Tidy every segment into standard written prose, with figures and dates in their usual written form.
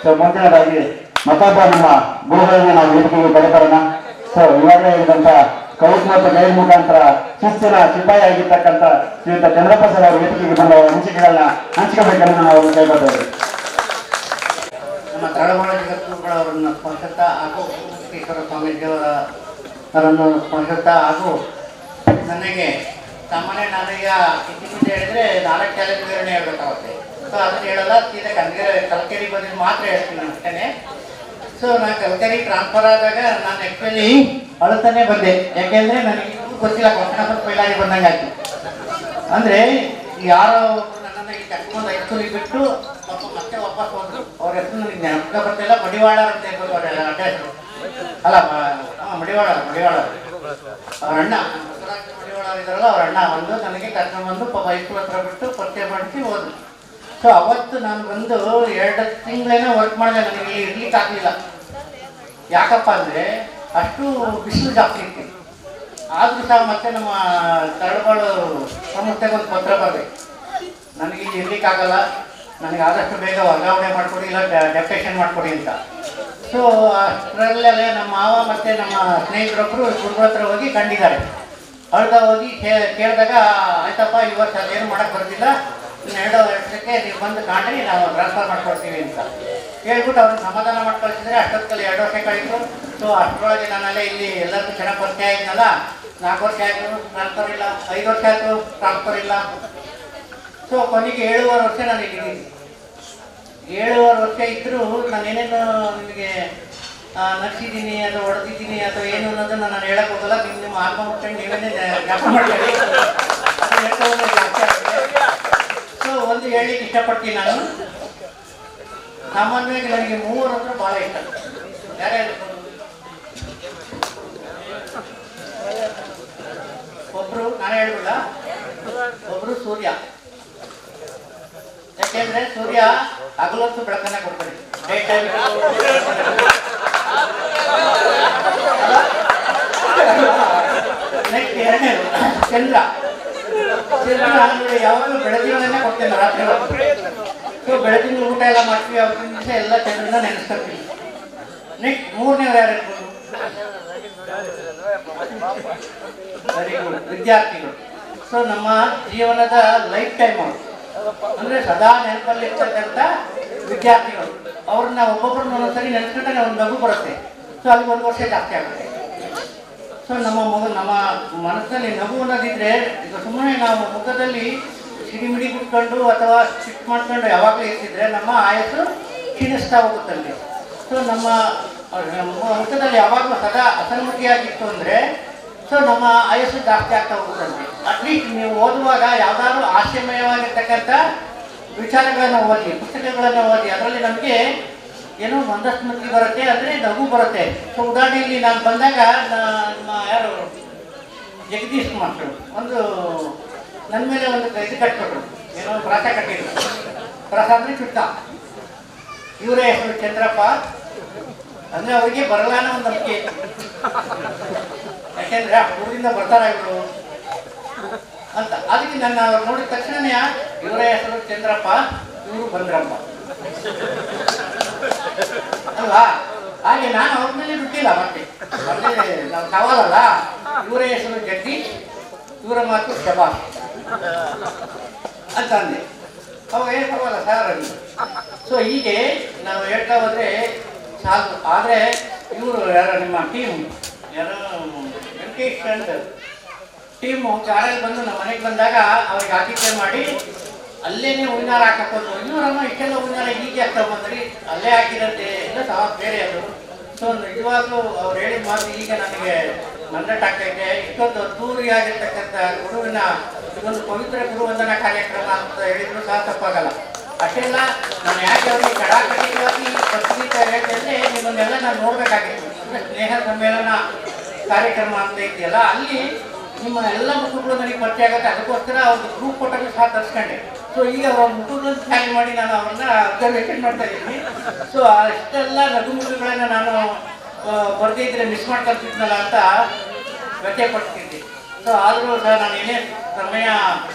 So ಮುಂದಿನದಾಗಿ ಮತ್ತೊಬ್ಬ ನಮ್ಮ ಗುರುಗಳಿಗೆ ನಾವು ವೇದಿಕೆಗೆ ಬರಬರೋಣ. ಸೊ ಇವಾಗಲೇ ಹೇಳಿದಂತ ಕೌಚ್ ಮತ್ತು ಗೈಡ್ ಮುಖಾಂತರ ಶಿಸ್ತಿನ ಸಿಪಾಯಿ ಆಗಿರ್ತಕ್ಕಂಥ ಶ್ರೀಯುತ ಚಂದ್ರಪ್ಪ ಸರ್ ಅವರ ವೇದಿಕೆಗೆ ಬಂದ ಹಂಚಿಕೆಗಳನ್ನ ಹಂಚ್ಕೋಬೇಕನ್ನು ನಾವು ಕೇಳ್ಕೊಳ್ತೇವೆ. ನಮ್ಮ ತಳವಾಳ ಜಗದ್ಗುರುಗಳವರನ್ನು ಸ್ಮರಿಸುತ್ತಾ ಹಾಗೂ ಈಶ್ವರ ಸ್ವಾಮೀಜಿಯವರನ್ನು ಸ್ಮರಿಸುತ್ತಾ ಹಾಗೂ ನನಗೆ ಸಾಮಾನ್ಯ ನಾನೀಗ ಇತಿಮಿತಿ ಹೇಳಿದ್ರೆ 4 ಚಾಲೆಂಜ್ ವಿವರಣೆ ಹೇಳ್ಬೇಕಾಗುತ್ತೆ. ಸೊ ಅದನ್ನು ಹೇಳಲ್ಲ, ಸೀದಾ ಕಲ್ಕೆರಿ ಬಂದಿದ್ದು ಮಾತ್ರ ಹೇಳ್ತೀನಿ ಅಷ್ಟೇ. ಸೊ ನಾನು ಕಲ್ಕೆರಿ ಟ್ರಾನ್ಸ್ಫರ್ ಆದಾಗ ನಾನು ಆ್ಯಕ್ಚುಲಿ ಅಳುತ್ತಾನೆ ಬಂದೆ. ಯಾಕೆಂದರೆ ನನಗೆ ಗೊತ್ತಿಲ್ಲ, ಕ್ವಶನ್ ಫೈಲಾಗಿ ಬಂದಂಗೆ ಆಯ್ತು. ಅಂದರೆ ಯಾರೋ ನನ್ನನ್ನು ಈ ಕರ್ಕೊಂಡು ಹೈಸ್ಕೂಲಿಗೆ ಬಿಟ್ಟು ಮತ್ತೆ ವಾಪಸ್ ಹೋದ್ರು. ಅವ್ರ ಹೆಸರು ನನಗೆ ಜ್ಞಾಪಕ ಬರ್ತಿಲ್ಲ. ಮಡಿವಾಳ ಅಂತ ಇರ್ಬೋದು ಅವರ ಅಡ್ಡ ಹೆಸರು. ಅಲ್ಲ ಮಡಿವಾಳ ಅವ್ರ ಅಣ್ಣ ಮಡಿವಾಳ ಇದ್ದಾರಲ್ಲ, ಅವ್ರ ಅಣ್ಣ ಒಂದು ನನಗೆ ಕರ್ಕೊಂಡ್ಬಂದು ಹೈಸ್ಕೂಲ್ ಹತ್ರ ಬಿಟ್ಟು ಪರಿಚಯ ಮಾಡಿಸಿ ಹೋದ್ರು. ಸೊ ಅವತ್ತು ನಾನು ಬಂದು 2 ತಿಂಗಳೇನೋ ವರ್ಕ್ ಮಾಡಿದೆ. ನನಗೆ ಇರ್ಲಿಕ್ಕೆ ಆಗಲಿಲ್ಲ. ಯಾಕಪ್ಪ ಅಂದರೆ ಅಷ್ಟು ಬಿಸಿಲು ಜಾಸ್ತಿ ಇತ್ತು. ಆದರೂ ಸಹ ಮತ್ತೆ ನಮ್ಮ ತರಳುಗಳು ಸಂಸ್ಥೆಗೆ ಒಂದು ಪತ್ರ ಬರಬೇಕು, ನನಗೆ ಇಲ್ಲಿ ಇರ್ಲಿಕ್ಕಾಗಲ್ಲ, ನನಗೆ ಆದಷ್ಟು ಬೇಗ ವರ್ಗಾವಣೆ ಮಾಡಿಕೊಡಿ, ಇಲ್ಲ ಡೆಪ್ಟೇಷನ್ ಮಾಡಿಕೊಡಿ ಅಂತ. ಸೊ ಅಷ್ಟರಲ್ಲೇ ನಮ್ಮ ಮಾವ ಮತ್ತು ನಮ್ಮ ಸ್ನೇಹಿತರೊಬ್ಬರು ಗುರುಗಳ ಹತ್ರ ಹೋಗಿ ಕಂಡಿದ್ದಾರೆ. ಅಳ್ದ ಹೋಗಿ ಕೇಳಿದಾಗ ಆಯ್ತಪ್ಪ ಈ ವರ್ಷ ಅದೇನು ಮಾಡೋಕ್ಕೆ ಬರ್ತಿಲ್ಲ, ಇನ್ನು 2 ವರ್ಷಕ್ಕೆ ನೀವು ಬಂದು ಕಾಣ್ರಿ, ನಾವು ಟ್ರಾನ್ಸ್ಫರ್ ಮಾಡ್ಕೊಡ್ತೀವಿ ಅಂತ ಹೇಳ್ಬಿಟ್ಟು ಅವ್ರನ್ನ ಸಮಾಧಾನ ಮಾಡ್ಕೊಳ್ತಿದ್ರೆ ಅಷ್ಟೊತ್ತಲ್ಲಿ 2 ವರ್ಷ ಕಳೀತು. ಸೊ ಅಷ್ಟರೊಳಗೆ ನಾನಲ್ಲೇ ಇಲ್ಲಿ ಎಲ್ಲರಿಗೂ ಚೆನ್ನಾಗಿ ಪರಿಚಯ ಆಯ್ತಲ್ಲ. 4 ವರ್ಷ ಆಯಿತು, ಟ್ರಾನ್ಸ್ಫರ್ ಇಲ್ಲ. 5 ವರ್ಷ ಆಯಿತು, ಟ್ರಾನ್ಸ್ಫರ್ ಇಲ್ಲ. ಸೊ ಕೊನೆಗೆ 7.5 ವರ್ಷ ನಾನು ಇದ್ದೀನಿ. 7.5 ವರ್ಷ ಇದ್ದರೂ ನಾನೇನೇನು ನಿಮಗೆ ನಗ್ಸಿದ್ದೀನಿ ಅಥವಾ ಹೊಡೆದಿದ್ದೀನಿ ಅಥವಾ ಏನು ಅನ್ನೋದನ್ನು ನಾನು ಹೇಳಕ್ಕೆ ಹೋಗಲ್ಲ. ನಿಮ್ಮ ಆತ್ಮ ಮುಟ್ಕೊಂಡು ನೀವೇನೇ ಜ್ಞಾಪಕ ಮಾಡ್ತೀವಿ. ಸೊ ಒಂದು ಹೇಳಲಿಕ್ಕೆ ಇಷ್ಟಪಡ್ತೀನಿ ನಾನು. ಸಾಮಾನ್ಯವಾಗಿ ನನಗೆ 3 ಅಂದ್ರೆ ಭಾಳ ಇಷ್ಟ. ಯಾರೇ ಒಬ್ಬರು ನಾನು ಹೇಳ್ಬಿಲ್ಲ, ಒಬ್ಬರು ಸೂರ್ಯ. ಯಾಕೆಂದ್ರೆ ಸೂರ್ಯ ಹಗಲೊತ್ತು ಬೆಳಕನ್ನ ಕೊಡ್ತಾರೆ. ಡೇ ಟೈಮ್ ನೆಕ್ಸ್ಟ್ 2ನೇದು ಚಂದ್ರ. ಯಾವಾಗಲೂ ಬೆಳದಿಂಗಳನ್ನೇ ಕೊಡ್ತೇನೆ ರಾತ್ರಿ ಹೊತ್ತು. ಸೊ ಬೆಳಗಿನ ಊಟ ಎಲ್ಲ ಮಾಡ್ತೀವಿ, ಅವತ್ತಿನ ದಿವಸ ಎಲ್ಲ ಚಂದ್ರನ ನೆನೆಸ್ಕೊಳ್ತೀವಿ. ನೆಕ್ಸ್ಟ್ 3ನೇವ್ರು ಯಾರು ಇರ್ಬೋದು? ವೆರಿ ಗುಡ್, ವಿದ್ಯಾರ್ಥಿಗಳು. ಸೊ ನಮ್ಮ ಜೀವನದ ಲೈಫ್ ಟೈಮ್ ಅವರು ಅಂದರೆ ಸದಾ ನೆನಪಲ್ಲಿರ್ತಕ್ಕಂಥ ವಿದ್ಯಾರ್ಥಿಗಳು. ಅವ್ರನ್ನ ಒಬ್ಬೊಬ್ಬರನ್ನ ಒಂದೊಂದ್ಸರಿ ನೆನೆಸ್ಕೊಂಡ್ರೆ ಒಂದು ನಗು ಬರುತ್ತೆ. ಸೊ ಅಲ್ಲಿ 1 ವರ್ಷ ಜಾಸ್ತಿ ಆಗುತ್ತೆ. ಸೊ ನಮ್ಮ ಮನಸ್ಸಿನಲ್ಲಿ ನಗು ಅನ್ನೋದಿದ್ರೆ, ಈಗ ಸುಮ್ಮನೆ ನಾವು ಮುಖದಲ್ಲಿ ಸಿಡಿಮಿಡಿ ಬಿಟ್ಕೊಂಡು ಅಥವಾ ಸಿಟ್ಟು ಮಾಡ್ಕೊಂಡು ಯಾವಾಗಲೂ ಇರ್ತಿದ್ರೆ ನಮ್ಮ ಆಯಸ್ಸು ಕ್ಷೀಣಿಸ್ತಾ ಹೋಗುತ್ತಲ್ಲಿ. ಸೊ ನಮ್ಮ ಮುಖದಲ್ಲಿ ಯಾವಾಗಲೂ ಸದಾ ಅಸನ್ಮುಖಿಯಾಗಿತ್ತು ಅಂದರೆ ಸೊ ನಮ್ಮ ಆಯಸ್ಸು ಜಾಸ್ತಿ ಆಗ್ತಾ ಹೋಗುತ್ತಂತೆ. ಅಟ್ಲೀಸ್ಟ್ ನೀವು ಓದುವಾಗ ಯಾವುದಾದ್ರೂ ಹಾಸ್ಯಮಯವಾಗಿರ್ತಕ್ಕಂಥ ವಿಚಾರಗಳನ್ನು ಓದಿ, ಪುಸ್ತಕಗಳನ್ನು ಓದಿ, ಅದರಲ್ಲಿ ನಮಗೆ ಏನೋ ಮಂದಸ್ಮೃತಿ ಬರುತ್ತೆ, ಅಂದರೆ ನಗು ಬರುತ್ತೆ. ಸೊ ಉದಾಹರಣೆಯಲ್ಲಿ ನಾನು ಬಂದಾಗ ನಮ್ಮ ಯಾರು ಜಗದೀಶ್ ಮಾಸ್ಟರು ಒಂದು ನನ್ನ ಮೇಲೆ ಒಂದು ಇದು ಕಟ್ಕೊಟ್ರು, ಏನೋ ಪ್ರಾಸ ಕಟ್ಟಿದ್ರು. ಪ್ರಾಸ ಅಂದರೆ ಚುಟ್ಟ. ಇವರ ಹೆಸರು ಚಂದ್ರಪ್ಪ. ಅಂದರೆ ಅವರಿಗೆ ಬರಲ್ಲ ಅನ್ನೋ ಒಂದು ನಂಬಿಕೆ ಇತ್ತು. ಯಾಕೆಂದರೆ ಊರಿಂದ ಬರ್ತಾರ ಇವರು ಅಂತ. ಅದಕ್ಕೆ ನನ್ನ ಅವ್ರು ನೋಡಿದ ತಕ್ಷಣನೇ ಇವರ ಹೆಸರು ಚಂದ್ರಪ್ಪ, ಇವರು ಬಂದ್ರಪ್ಪ ಅಲ್ವಾ. ಹಾಗೆ ನಾನು ಅವ್ರ ಮೇಲೆ ಬಿಟ್ಟಿಲ್ಲ. ಮತ್ತೆ ನಾವು ಸವಾಲಲ್ಲ. ಇವರ ಹೆಸರು ಜಗದೀಶ್, ಇವರ ಮಾತು ಶಬಾಷ್ ಅಂತ ಅಂದೆ. ಅವಾಗ ಏನು ಪರವಾಗಿಲ್ಲ ಸರ್ ಅಲ್ಲಿ. ಸೊ ಹೀಗೆ ನಾವು ಹೇಳ್ತಾ ಹೋದರೆ ಸಾಕು. ಆದರೆ ಇವರು ಯಾರೋ ನಿಮ್ಮ ಟೀಮ್ ಯಾರೋ ವೆಂಕಟೇಶ್ ಅಂತ ಟೀಮು ಕಾರಲ್ಲಿ ಬಂದು ನಮ್ಮ ಮನೆಗೆ ಬಂದಾಗ ಅವ್ರಿಗೆ ಆತಿಥ್ಯ ಮಾಡಿ ಅಲ್ಲೇನೆ ಹೂವಿನಾರ ಹಾಕೋದು. ಇವರಮ್ಮ ಇಷ್ಟೆಲ್ಲ ಹೂವಿನಾರ ಹೀಗೆ ಆಗ್ತಾ ಬಂದ್ರಿ, ಅಲ್ಲೇ ಹಾಕಿರುತ್ತೆ ಎಲ್ಲ ಸಹ ಬೇರೆ ಅದು. ಸೊ ನಿಜವಾಗ್ಲೂ ಅವ್ರು ಹೇಳಿದ ಮಾತು ಈಗ ನನಗೆ ಮಂದಟ್ಟಾಗ್ತೈತೆ. ಇಷ್ಟೊಂದು ಅದ್ದೂರಿಯಾಗಿರ್ತಕ್ಕಂಥ ಗುರುವಿನ ಒಂದು ಪವಿತ್ರ ಗುರುವಂದನಾ ಕಾರ್ಯಕ್ರಮ ಅಂತ ಹೇಳಿದ್ರು ಸಹ ತಪ್ಪಾಗಲ್ಲ. ಅಷ್ಟೆಲ್ಲ ನಾನು ಯಾಕೆ ಅವ್ರಿಗೆ ಕಡಾಕಡಿಯಾಗಿ ಪತ್ರಿಕೆ ಹೇಳ್ತಂದ್ರೆ ನಿಮ್ಮನ್ನೆಲ್ಲ ನಾನು ನೋಡಬೇಕಾಗಿತ್ತು. ಅಂದರೆ ಸ್ನೇಹ ಸಮ್ಮೇಳನ ಕಾರ್ಯಕ್ರಮ ಅಂತ ಇದೆಯಲ್ಲ, ಅಲ್ಲಿ ನಿಮ್ಮ ಎಲ್ಲ ಮುಖಗಳು ನನಗೆ ಪರಿಚಯ ಆಗುತ್ತೆ. ಅದಕ್ಕೋಸ್ಕರ ಅವ್ರದ್ದು ಗ್ರೂಪ್ ಫೋಟೋಗಳು ಸಹ ತರಿಸ್ಕೊಂಡೆ. ಸೊ ಈಗ ಅವ್ರ ಮುಖಗಳನ್ನು ಸ್ಕ್ಯಾನ್ ಮಾಡಿ ನಾನು ಅವ್ರನ್ನ ಅಬ್ಸರ್ವೇಷನ್ ಮಾಡ್ತಾ ಇದ್ದೀನಿ. ಸೊ ಅಷ್ಟೆಲ್ಲ ನಗುಮುಖಗಳನ್ನು ನಾನು ಬರದೇ ಇದ್ರೆ ಮಿಸ್ ಮಾಡ್ಕೊಳ್ತಿದ್ನಲ್ಲ ಅಂತ ವ್ಯತ್ಯೆ ಪಡ್ತಿದ್ದೆ. ಸೊ ಆದರೂ ಸಹ ನಾನು ಏನೇ ಸಮಯ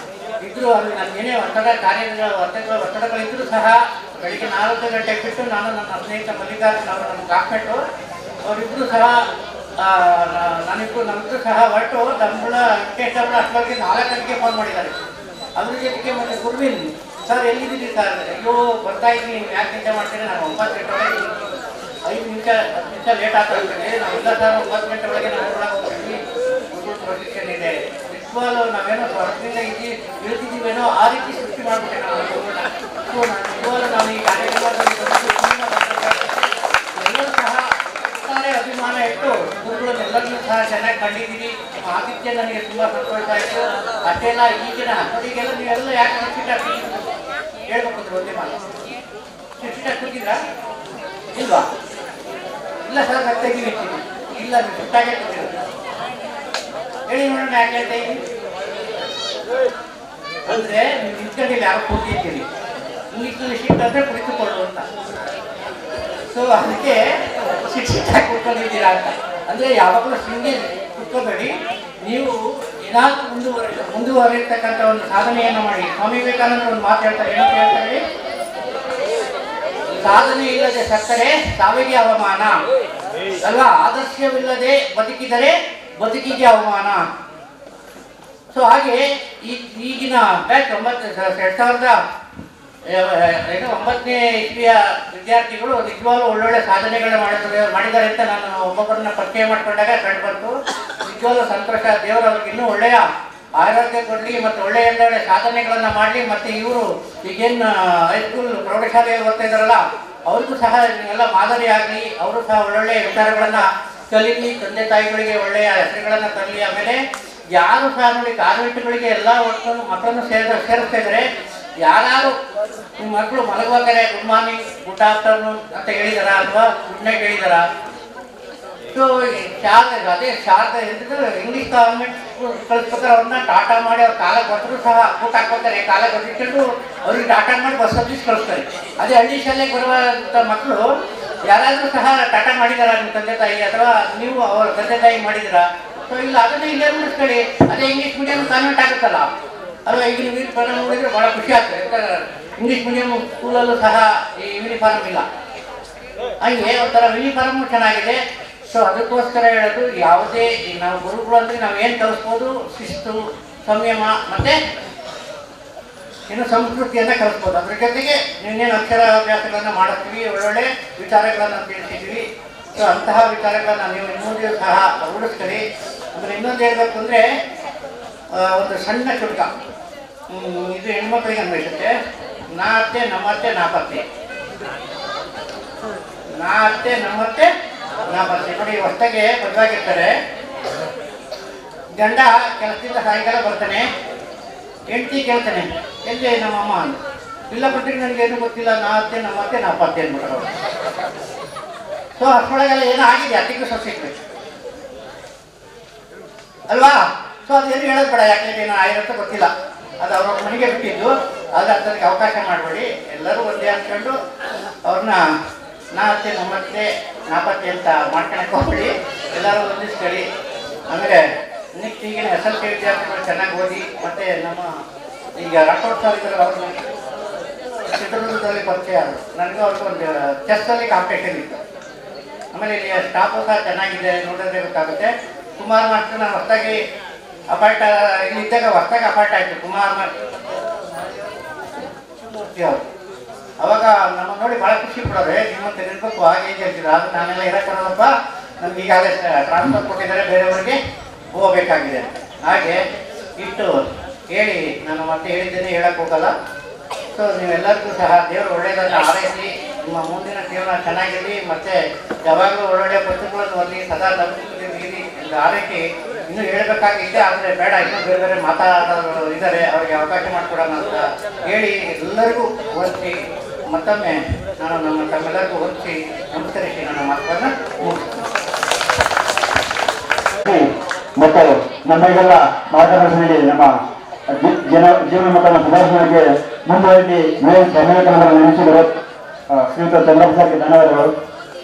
ಇದ್ದರೂ ಅದು ನನಗೇನೇ ಒತ್ತಡ ಒತ್ತಡಗಳಿದ್ದರೂ ಸಹ ಬೆಳಿಗ್ಗೆ 4 ಗಂಟೆಗೆ ಬಿಟ್ಟು ನಾನು ನನ್ನ ಸ್ನೇಹಿತ ಮಲ್ಲಿಕಾರ್ಜುನ್ ಅವರು ನಮ್ಮ ಕ್ಲಾಸ್ಮೇಟು ಅವರಿಬ್ಬರು ಸಹ ನಮ್ಮಿಬ್ಬರು ಸಹ ಹೊರಟು ನಮ್ಮಗಳ ವೆಂಕಟೇಶ್ವರ ಅಷ್ಟೊತ್ತಿಗೆ 4 ಗಂಟೆಗೆ ಫೋನ್ ಮಾಡಿದ್ದಾರೆ. ಅದ್ರ ಜೊತೆಗೆ ಮತ್ತೆ ಗುರುವಿನ್ ಸರ್ ಎಲ್ಲಿದ್ದೀರಿ ಸರ್? ಅಯ್ಯೋ ಬರ್ತಾ ಇದ್ದೀನಿ, ನೀವು ಯಾಕೆ ಚಿಂತೆ ಮಾಡ್ತೀರಿ? ನಾನು 9 ಗಂಟೆ ಒಳಗೆ 5 ನಿಮಿಷ 10 ನಿಮಿಷ ಲೇಟ್ ಆಗ್ತದೆ. ನಾವೆಲ್ಲ ಸರ್ 9 ಗಂಟೆ ಒಳಗೆ ನಾವು ಹೊರಗೆ ಹೋಗ್ತೀವಿ. ಗುರುಗಳ ಪ್ರೊಸಿಷನ್ ಇದೆ. ನಿಜವಾಗ್ಲೂ ನಾವೇನೋ ಹೊರಗಿಂದ ಇಳ್ತಿದ್ದೀವೇನೋ ಆ ರೀತಿ ಸೃಷ್ಟಿ ಮಾಡಿಬಿಟ್ಟೆ ನಾವು ಗುರುಗಳನ್ನ. ಸೊ ನಿಜವಾಗ್ಲೂ ನಾವು ಈ ಕಾರ್ಯಕ್ರಮದಲ್ಲಿ ಎಲ್ಲರೂ ಸಹ ಅಭಿಮಾನ ಇಟ್ಟು ಗುರುಗಳನ್ನೆಲ್ಲರನ್ನೂ ಸಹ ಚೆನ್ನಾಗಿ ಕಂಡಿದ್ದೀವಿ. ನಿಮ್ಮ ಆತಿಥ್ಯ ನನಗೆ ತುಂಬ ಸಂತೋಷ ಆಯಿತು. ಅಷ್ಟೆಲ್ಲ ಈಗಿನ ಈಗೆಲ್ಲ ನೀವೆಲ್ಲ ಯಾಕೆ ಶಿಕ್ಷಿತ ಹೇಳ್ಬೇಕು ಒಂದೇ ಮಾತು. ಶಿಕ್ಷಿತ ಕೂತಿದ್ರಾ ಇಲ್ವಾ? ಇಲ್ಲ ಸರ್ ನಾನು ತೆಗಿಲಿಕ್ಕಿಲ್ಲ. ಇಲ್ಲ ನೀವು ಸುಟ್ಟಾಗೆ ಕೂತಿರೋದು. ಹೇಳಿ ನೋಡೋಣ ಯಾಕೆ ಹೇಳ್ತಾ ಇದ್ದೀನಿ ಅಂದರೆ ನೀವು ನಿಂತ್ಕೊಂಡಿಲ್ಲ ಯಾರು ಕೂತಿರ್ತೀರಿ. ಇಂಗ್ಲೀಷ್ನಲ್ಲಿ ಶಿಫ್ಟ್ ಅಂದರೆ ಕುಳಿತುಕೊಳ್ಳು ಅಂತ. ಸೊ ಅದಕ್ಕೆ ಶಿಕ್ಷಿತ ಕೂತ್ಕೊಂಡಿದ್ದೀರಾ ಅಂತ. ಅಂದರೆ ಯಾವಾಗಲೂ ಹಿಂಗೆ ಕೂತ್ಕೋಬೇಡಿ. ನೀವು ಏನಾದರೂ ಮುಂದುವರಿರ್ತಕ್ಕಂಥ ಒಂದು ಸಾಧನೆಯನ್ನು ಮಾಡಿ. ಸ್ವಾಮಿ ವಿವೇಕಾನಂದರು ಒಂದು ಮಾತು ಹೇಳ್ತಾರೆ. ಏನಂತ ಹೇಳ್ತಾರೆ? ಸಾಧನೆ ಇಲ್ಲದೆ ಸತ್ತರೆ ಸಾವಿಗೆ ಅವಮಾನ ಅಲ್ವಾ? ಆದರ್ಶವಿಲ್ಲದೆ ಬದುಕಿದರೆ ಬದುಕಿಗೆ ಅವಮಾನ. ಸೊ ಹಾಗೆ ಈಗಿನ ಬ್ಯಾಚ್ 2009ನೇ ಇಸ್ವಿಯ ವಿದ್ಯಾರ್ಥಿಗಳು ನಿಜವಾಗ್ಲೂ ಒಳ್ಳೊಳ್ಳೆ ಸಾಧನೆಗಳನ್ನ ಮಾಡಿದ್ದಾರೆ ಅಂತ ನಾನು ಒಬ್ಬೊಬ್ಬರನ್ನ ಪರಿಚಯ ಮಾಡಿಕೊಂಡಾಗ ಕಂಡು ಬಂತು. ನಿಜವಾಗ್ಲೂ ಸಂತೋಷ. ದೇವರು ಅವ್ರಿಗೆ ಇನ್ನೂ ಒಳ್ಳೆಯ ಆರೋಗ್ಯ ಕೊಡಲಿ ಮತ್ತು ಒಳ್ಳೆಯ ಸಾಧನೆಗಳನ್ನು ಮಾಡಲಿ. ಮತ್ತು ಇವರು ಈಗೇನು ಹೈಸ್ಕೂಲ್ ಪ್ರೌಢಶಾಲೆಯಲ್ಲಿ ಓದ್ತಾ ಇದ್ದಾರಲ್ಲ ಅವ್ರಿಗೂ ಸಹ ಎಲ್ಲ ಮಾದರಿ ಆಗಲಿ. ಅವರು ಸಹ ಒಳ್ಳೊಳ್ಳೆಯ ವಿಚಾರಗಳನ್ನು ಕಲೀಲಿ. ತಂದೆ ತಾಯಿಗಳಿಗೆ ಒಳ್ಳೆಯ ಹೆಸರುಗಳನ್ನು ತರಲಿ. ಆಮೇಲೆ ಯಾರು ಸಹ ನೋಡಿ ಕಾನ್ವೆಂಟ್ಗಳಿಗೆ ಎಲ್ಲ ಒಟ್ಟು ಮಕ್ಕಳನ್ನು ಸೇರಿಸ್ತಾ ಇದ್ದಾರೆ. ಯಾರು ನಿಮ್ಮ ಮಕ್ಕಳು ಮಲಗುವಾಗಲೇ ಗುಡ್ ಮಾರ್ನಿಂಗ್ ಗುಡ್ ಆಫ್ಟರ್ನೂನ್ ಅಂತ ಹೇಳಿದಾರ ಅಥವಾ ಗುಡ್ ನೈಟ್ ಹೇಳಿದಾರ? ಸೊ ಅದೇ ಶಾರದಾ ಎಂದ್ರೆ ಇಂಗ್ಲೀಷ್ ಗವರ್ಮೆಂಟ್ ಕಳಿಸ್ಬೇಕಾದ್ರೆ ಅವ್ರನ್ನ ಟಾಟಾ ಮಾಡಿ ಅವ್ರ ಕಾಲ ಕೊಟ್ಟರು ಸಹ ಊಟ ಹಾಕ್ಬೇಕಾರೆ ಕಾಲ ಕೊಟ್ಟಿಟ್ಟು ಅವ್ರಿಗೆ ಟಾಟಾ ಮಾಡಿ ಬಸ್ ಸರ್ವಿಸ್ ಕಳಿಸ್ತಾರೆ. ಅದೇ ಹಳ್ಳಿ ಶಾಲೆಗೆ ಬರುವಂಥ ಮಕ್ಕಳು ಯಾರಾದರೂ ಸಹ ಟಾಟಾ ಮಾಡಿದಾರ ನಿಮ್ಮ ತಂದೆ ತಾಯಿ ಅಥವಾ ನೀವು ಅವ್ರ ತಂದೆ ತಾಯಿ ಮಾಡಿದ್ದೀರಾ? ಸೊ ಇಲ್ಲ ಅದನ್ನೇ ಇಲ್ಲೇ ಉಳಿಸ್ಕೊಳ್ಳಿ. ಅದೇ ಇಂಗ್ಲೀಷ್ ಮೀಡಿಯಂ ಕಾನ್ವೆಂಟ್ ಆಗುತ್ತಲ್ಲ ಅಲ್ವಾ? ಈಗ ನೀವು ಯೂನಿಫಾರ್ಮ್ ನೋಡಿದ್ರೆ ಭಾಳ ಖುಷಿ ಆಗ್ತದೆ. ಇಂಗ್ಲೀಷ್ ಮೀಡಿಯಂ ಸ್ಕೂಲಲ್ಲೂ ಸಹ ಈ ಯೂನಿಫಾರ್ಮ್ ಇಲ್ಲ. ಹಾಗೆ ಒಂಥರ ಯೂನಿಫಾರ್ಮು ಚೆನ್ನಾಗಿದೆ. ಸೊ ಅದಕ್ಕೋಸ್ಕರ ಹೇಳೋದು ಯಾವುದೇ ನಾವು ಗುರುಗಳು ಅಂದರೆ ನಾವು ಏನು ಕಲಿಸ್ಬೋದು? ಶಿಸ್ತು, ಸಂಯಮ ಮತ್ತು ಇನ್ನು ಸಂಸ್ಕೃತಿಯನ್ನು ಕಲಿಸ್ಬೋದು. ಅದ್ರ ಜೊತೆಗೆ ಇನ್ನೇನು ಅಕ್ಷರಾಭ್ಯಾಸಗಳನ್ನು ಮಾಡಿಸ್ತೀವಿ, ಒಳ್ಳೊಳ್ಳೆ ವಿಚಾರಗಳನ್ನು ತಿಳಿಸಿದ್ದೀವಿ. ಸೊ ಅಂತಹ ವಿಚಾರಗಳನ್ನು ನೀವು ಇನ್ನೊಂದು ಸಹ ರೂಢಿಸ್ತೀರಿ. ಅಂದರೆ ಇನ್ನೊಂದು ಹೇಳಬೇಕು ಅಂದರೆ ಒಂದು ಸಣ್ಣ ಚುರುಕ ಇದು ಹೆಣ್ಮಕ್ಳಿಗೆ ಅನ್ವಯಿಸುತ್ತೆ. ನಾ ಅತ್ತೆ ನಮ್ಮತ್ತೆ ನಾಪತ್ತೆ, ನಾ ಅತ್ತೆ ನಮ್ಮತ್ತೆ ನಾಪತ್ತೆ. ನೋಡಿ ಹೊಸದಾಗೆ ಮದುವಾಗಿರ್ತಾರೆ. ಗಂಡ ಕೆಲಸದಿಂದ ಸಾಯಂಕಾಲ ಬರ್ತಾನೆ. ಹೆಂಡತಿ ಕೇಳ್ತಾನೆ ಎಲ್ಲಿ ನಮ್ಮಮ್ಮ ಅಂತ. ಇಲ್ಲ ಬಿಟ್ಟರೆ ನನಗೇನು ಗೊತ್ತಿಲ್ಲ, ನಾ ಅತ್ತೆ ನಮ್ಮತ್ತೆ ನಾಪತ್ತೆ ಅಂದ್ಬಿಟ್ರು. ಸೊ ಅಷ್ಟೊಳಗೆಲ್ಲ ಏನೋ ಆಗಿದೆ, ಅತ್ತಿಗೂ ಸೊಸೈಟಿ ಅಲ್ವಾ? ಸೊ ಅದೇನು ಹೇಳೋದು ಬೇಡ, ಯಾಕೆಂದ್ರೆ ಏನೋ ಆಗಿರುತ್ತೆ ಗೊತ್ತಿಲ್ಲ. ಅದು ಅವ್ರವ್ರ ಮನೆಗೆ ಬಿಟ್ಟಿದ್ದು. ಆದರೆ ಅದಕ್ಕೆ ಅವಕಾಶ ಮಾಡಬೇಡಿ. ಎಲ್ಲರೂ ಒಂದೇ ಅಂದ್ಕೊಂಡು ಅವ್ರನ್ನ ನಾ ಅತ್ತೆ ನಮ್ಮತ್ತೆ ನಾಪತ್ತೆ ಅಂತ ಮಾಡ್ಕೊಳಕ್ಕೆ ಹೋಗ್ಬೇಡಿ. ಎಲ್ಲರೂ ಹೊಂದಿಸ್ಕೊಳ್ಳಿ. ಆಮೇಲೆ ನೆಕ್ಸ್ಟ್ ಈಗಿನ SLC ವಿದ್ಯಾರ್ಥಿಗಳು ಚೆನ್ನಾಗಿ ಓದಿ. ಮತ್ತು ನಮ್ಮ ಈಗ ರಾಠೋಡ್ ಸರ್ ಇದ್ದಾರೆ, ಅವ್ರನ್ನ ಚಿತ್ರದುರ್ಗದಲ್ಲಿ ಪರಿಚಯ ಆದರು. ನನಗೂ ಅವ್ರಿಗೂ ಒಂದು ಚೆಸ್ಸಲ್ಲಿ ಕಾಂಪಿಟೇಷನ್ ಇತ್ತು. ಆಮೇಲೆ ಇಲ್ಲಿ ಸ್ಟಾಫು ಸಹ ಚೆನ್ನಾಗಿದೆ, ನೋಡಿದ್ರೆ ಗೊತ್ತಾಗುತ್ತೆ. ಕುಮಾರ್ ಮಾಸ್ಟರ್ ನಾನು ಹೊಸದಾಗಿ ಅಪಾಯಿಂಟ್ ಇಲ್ಲಿ ಇದ್ದಾಗ ಹೊಸದಾಗಿ ಅಪಾಯಿಂಟ್ ಆಯಿತು ಕುಮಾರ್ ಮೂರ್ತಿ ಅವರು. ಅವಾಗ ನಮ್ಮ ನೋಡಿ ಭಾಳ ಖುಷಿ ಪಡೋರೆ. ನಿಮ್ಮಂತ ನಿಲ್ಬೇಕು ಹಾಗೆ ಹೇಗೆ ಹೇಳ್ತಿದ್ರು. ಅದು ನಾನೆಲ್ಲ ಇರಕ್ಕೆ ಬರೋದಪ್ಪ, ನಮ್ಗೆ ಈಗಾಗಲೇ ಟ್ರಾನ್ಸ್ಫರ್ ಕೊಟ್ಟಿದ್ದಾರೆ, ಬೇರೆಯವರಿಗೆ ಹೋಗಬೇಕಾಗಿದೆ. ಹಾಗೆ ಇಟ್ಟು ಹೇಳಿ ನಾನು ಮತ್ತೆ ಹೇಳಿದ್ದೇನೆ, ಹೇಳಕ್ಕೆ ಹೋಗಲ್ಲ. ಸೊ ನೀವೆಲ್ಲರಿಗೂ ಸಹ ದೇವರು ಒಳ್ಳೆಯದನ್ನು ಹಾರೈಸಿ ನಿಮ್ಮ ಮುಂದಿನ ಜೀವನ ಚೆನ್ನಾಗಿರಲಿ. ಮತ್ತು ಯಾವಾಗಲೂ ಒಳ್ಳೊಳ್ಳೆಯ ಪುಸ್ತಕಗಳನ್ನು ಓದಲಿ, ಸದಾ ನಂಬಿಕೆ ನೀಡಿ ಎಂದು ಹಾರೈಕೆ. ಇನ್ನೂ ಹೇಳಬೇಕಾಗಿದೆ, ಆದರೆ ಬೇಡ, ಇನ್ನೂ ಬೇರೆ ಬೇರೆ ಮಾತಾಡೋರು ಇದ್ದಾರೆ, ಅವರಿಗೆ ಅವಕಾಶ ಮಾಡಿಕೊಡೋಣ ಅಂತ ಹೇಳಿ ಎಲ್ಲರಿಗೂ ಹೊಂದಿಸಿ ಮತ್ತೊಮ್ಮೆ ನಾನು ತಮ್ಮೆಲ್ಲರಿಗೂ ಹೊಂದಿಸಿ ನಮಸ್ಕರಿಸಿ ನನ್ನ ಮಾತುಗಳನ್ನು ಮುಗಿಸ್ತೀನಿ. ಮತ್ತು ನಮಗೆಲ್ಲ ಮಾರ್ಗದರ್ಶನ ನಮ್ಮ ಜೀವನ ಮಕ್ಕಳ ಪ್ರದರ್ಶನಕ್ಕೆ ಮುಂದುವರಿಸಿ ವಿವೇಕಾನಂದರ ನೆನೆಸಿದರು ಶ್ರೀಯುತ ಚಂದ್ರಪ್ಪ ಸರ್ಗೆ ಧನ್ಯವಾದಗಳು.